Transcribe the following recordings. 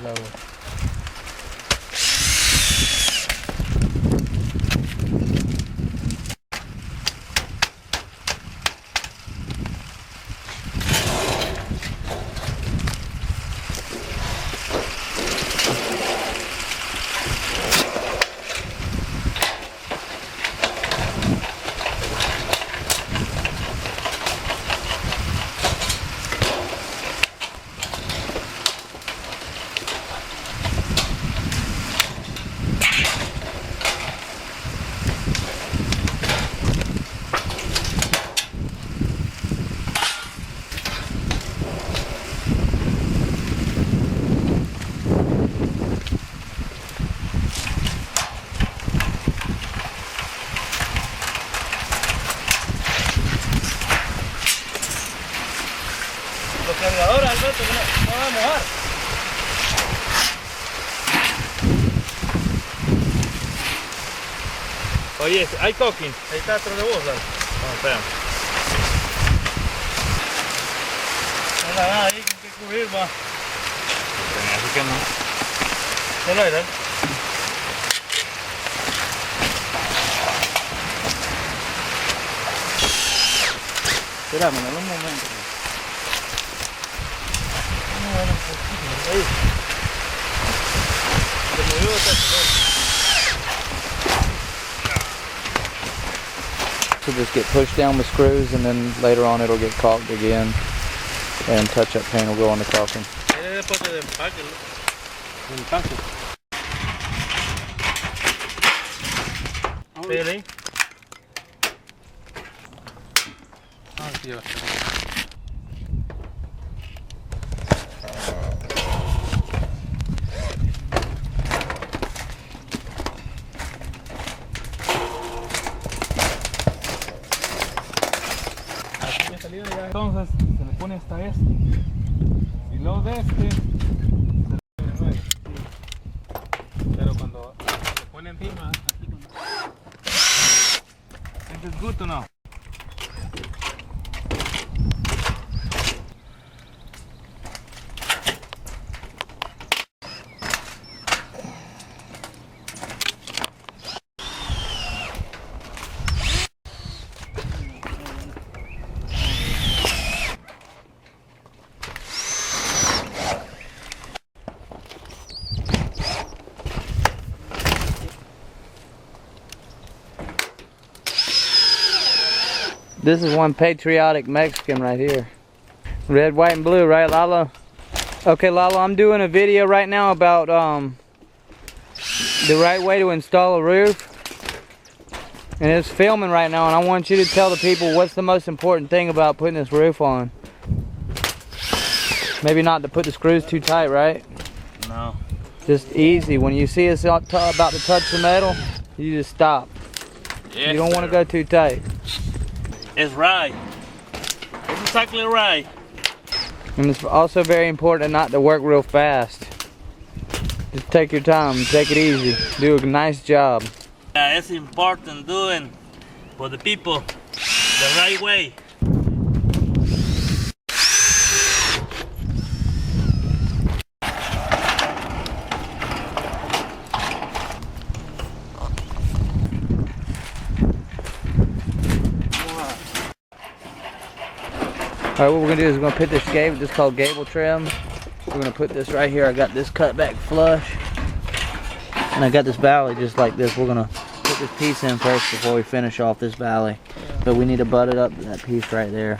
lower. Ahora, Alberto, que no va a mojar. Oye, hay cooking. Ahí está atrás de vos, dale. Vamos, espera. No hay nada ahí que cubrir, va. Así que no. Solo era. Espérame, dame un momento. So just get pushed down with screws, and then later on it'll get caulked again, and touch-up paint will go on the caulking. Really? Entonces se le pone hasta este y luego de este se le pone nueve. Pero cuando se le pone encima aquí con... ¿Es good o no? This is one patriotic Mexican right here. Red, white, and blue, right, Lalo? Okay, Lalo, I'm doing a video right now about the right way to install a roof. And it's filming right now, and I want you to tell the people what's the most important thing about putting this roof on. Maybe not to put the screws too tight, right? No. Just easy. When you see us about to touch the metal, you just stop. Yes, you don't want to go too tight. It's right. It's exactly right. And it's also very important not to work real fast. Just take your time, take it easy. Do a nice job. Yeah, it's important doing for the people the right way. Alright, what we're going to do is we're going to put this gable, this is called gable trim. We're going to put this right here. I got this cut back flush. And I got this valley just like this. We're going to put this piece in first before we finish off this valley. But we need to butt it up to that piece right there.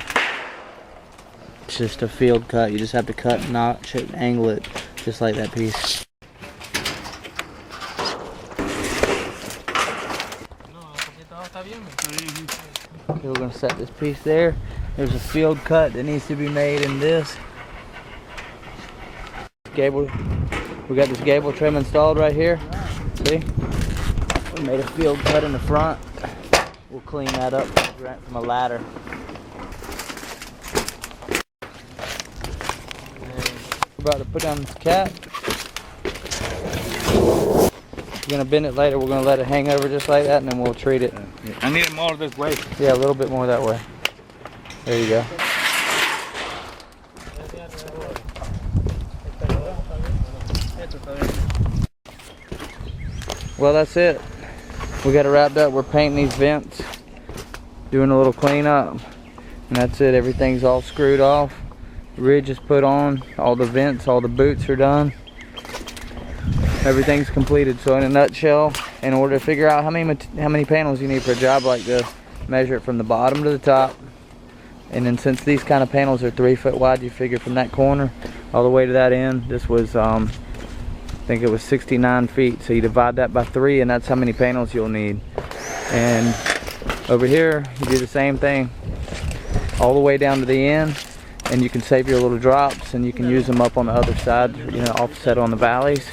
It's just a field cut. You just have to cut, notch it, angle it, just like that piece. Okay, we're going to set this piece there. There's a field cut that needs to be made in this gable. We got this gable trim installed right here. See? We made a field cut in the front. We'll clean that up right from a ladder. We're about to put down this cap. We're going to bend it later. We're going to let it hang over just like that, and then we'll treat it. I need it more this way. Yeah, a little bit more that way. There you go. well, that's it. We got it wrapped up. We're painting these vents, doing a little cleanup, and that's it. Everything's all screwed off. The ridge is put on. All the vents, all the boots are done. Everything's completed. So in a nutshell, in order to figure out how many panels you need for a job like this, measure it from the bottom to the top. And then since these kind of panels are 3 foot wide, you figure from that corner all the way to that end. This was I think it was 69 feet. So you divide that by 3, and that's how many panels you'll need. And over here, you do the same thing all the way down to the end, and you can save your little drops, and you can use them up on the other side, you know, offset on the valleys.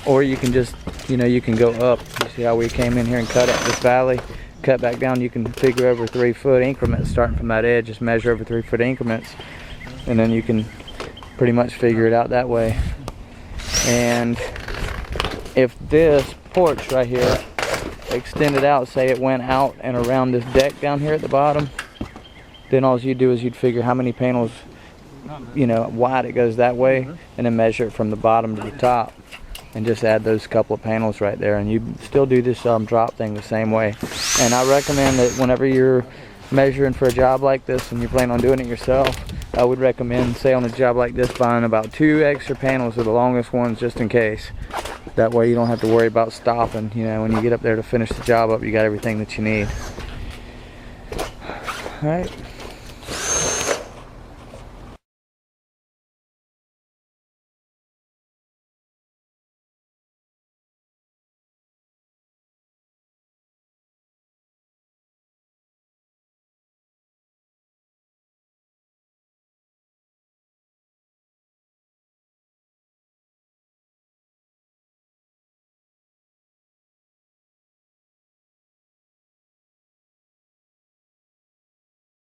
Or you can just, you know, you can go up. You see how we came in here and cut up this valley, cut back down. You can figure over 3 foot increments starting from that edge. Just measure over 3 foot increments, and then you can pretty much figure it out that way. And if this porch right here extended out, say it went out and around this deck down here at the bottom, then all you do is you'd figure how many panels, you know, wide it goes that way, and then measure it from the bottom to the top, and just add those couple of panels right there, and you still do this drop thing the same way. And I recommend that whenever you're measuring for a job like this and you plan on doing it yourself, I would recommend, say on a job like this, buying about 2 extra panels of the longest ones just in case. That way you don't have to worry about stopping. You know, when you get up there to finish the job up, you got everything that you need. All right.